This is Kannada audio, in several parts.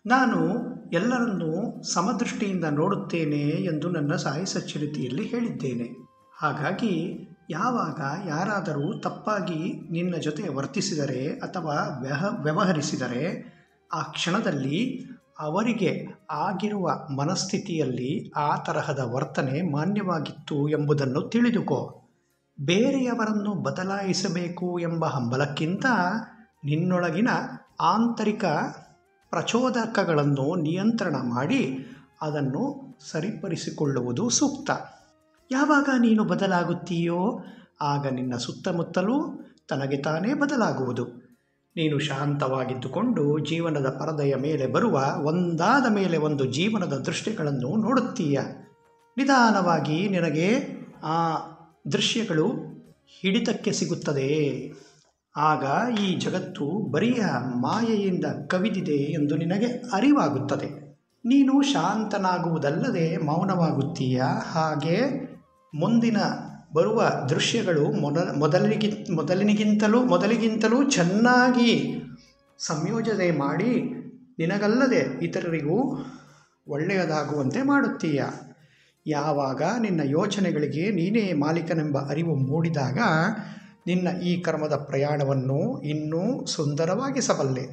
ನಾನು ಎಲ್ಲರನ್ನೂ ಸಮದೃಷ್ಟಿಯಿಂದ ನೋಡುತ್ತೇನೆ ಎಂದು ನನ್ನ ಸಾಯಿ ಸಚ್ಚರಿತೆಯಲ್ಲಿ ಹೇಳಿದ್ದೇನೆ. ಹಾಗಾಗಿ ಯಾವಾಗ ಯಾರಾದರೂ ತಪ್ಪಾಗಿ ನಿನ್ನ ಜೊತೆ ವರ್ತಿಸಿದರೆ ಅಥವಾ ವ್ಯವಹರಿಸಿದರೆ ಆ ಕ್ಷಣದಲ್ಲಿ ಅವರಿಗೆ ಆಗಿರುವ ಮನಸ್ಥಿತಿಯಲ್ಲಿ ಆ ತರಹದ ವರ್ತನೆ ಮಾನ್ಯವಾಗಿತ್ತು ಎಂಬುದನ್ನು ತಿಳಿದುಕೋ. ಬೇರೆಯವರನ್ನು ಬದಲಾಯಿಸಬೇಕು ಎಂಬ ಹಂಬಲಕ್ಕಿಂತ ನಿನ್ನೊಳಗಿನ ಆಂತರಿಕ ಪ್ರಚೋದಕಗಳನ್ನು ನಿಯಂತ್ರಣ ಮಾಡಿ ಅದನ್ನು ಸರಿಪಡಿಸಿಕೊಳ್ಳುವುದು ಸೂಕ್ತ. ಯಾವಾಗ ನೀನು ಬದಲಾಗುತ್ತೀಯೋ ಆಗ ನಿನ್ನ ಸುತ್ತಮುತ್ತಲೂ ತನಗೆ ತಾನೇ ಬದಲಾಗುವುದು. ನೀನು ಶಾಂತವಾಗಿದ್ದುಕೊಂಡು ಜೀವನದ ಪರದೆಯ ಮೇಲೆ ಬರುವ ಒಂದಾದ ಮೇಲೆ ಒಂದು ಜೀವನದ ದೃಶ್ಯಗಳನ್ನು ನೋಡುತ್ತೀಯ. ನಿಧಾನವಾಗಿ ನಿನಗೆ ಆ ದೃಶ್ಯಗಳು ಹಿಡಿತಕ್ಕೆ ಸಿಗುತ್ತದೆ. ಆಗ ಈ ಜಗತ್ತು ಬರಿಯ ಮಾಯೆಯಿಂದ ಕವಿದಿದೆ ಎಂದು ನಿನಗೆ ಅರಿವಾಗುತ್ತದೆ. ನೀನು ಶಾಂತನಾಗುವುದಲ್ಲದೆ ಮೌನವಾಗುತ್ತೀಯ. ಹಾಗೆ ಮುಂದಿನ ಬರುವ ದೃಶ್ಯಗಳು ಮೊದಲಿಗಿಂತಲೂ ಚೆನ್ನಾಗಿ ಸಂಯೋಜನೆ ಮಾಡಿ ನಿನಗಲ್ಲದೆ ಇತರರಿಗೂ ಒಳ್ಳೆಯದಾಗುವಂತೆ ಮಾಡುತ್ತೀಯ. ಯಾವಾಗ ನಿನ್ನ ಯೋಚನೆಗಳಿಗೆ ನೀನೇ ಮಾಲೀಕನೆಂಬ ಅರಿವು ಮೂಡಿದಾಗ ನಿನ್ನ ಈ ಕರ್ಮದ ಪ್ರಯಾಣವನ್ನು ಇನ್ನೂ ಸುಂದರವಾಗಿಸಬಲ್ಲೆ.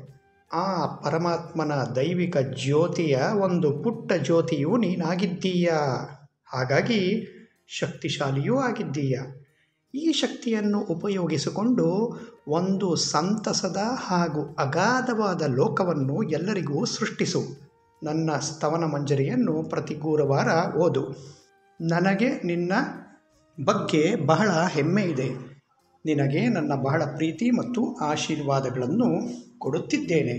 ಆ ಪರಮಾತ್ಮನ ದೈವಿಕ ಜ್ಯೋತಿಯ ಒಂದು ಪುಟ್ಟ ಜ್ಯೋತಿಯು ನೀನಾಗಿದ್ದೀಯ. ಹಾಗಾಗಿ ಶಕ್ತಿಶಾಲಿಯೂ ಆಗಿದ್ದೀಯ. ಈ ಶಕ್ತಿಯನ್ನು ಉಪಯೋಗಿಸಿಕೊಂಡು ಒಂದು ಸಂತಸದ ಹಾಗೂ ಅಗಾಧವಾದ ಲೋಕವನ್ನು ಎಲ್ಲರಿಗೂ ಸೃಷ್ಟಿಸು. ನನ್ನ ಸ್ತವನ ಮಂಜರಿಯನ್ನು ಪ್ರತಿ ಗುರುವಾರ ಓದು. ನನಗೆ ನಿನ್ನ ಬಗ್ಗೆ ಬಹಳ ಹೆಮ್ಮೆ ಇದೆ. ನಿನಗೆ ನನ್ನ ಬಹಳ ಪ್ರೀತಿ ಮತ್ತು ಆಶೀರ್ವಾದಗಳನ್ನು ಕೊಡುತ್ತಿದ್ದೇನೆ.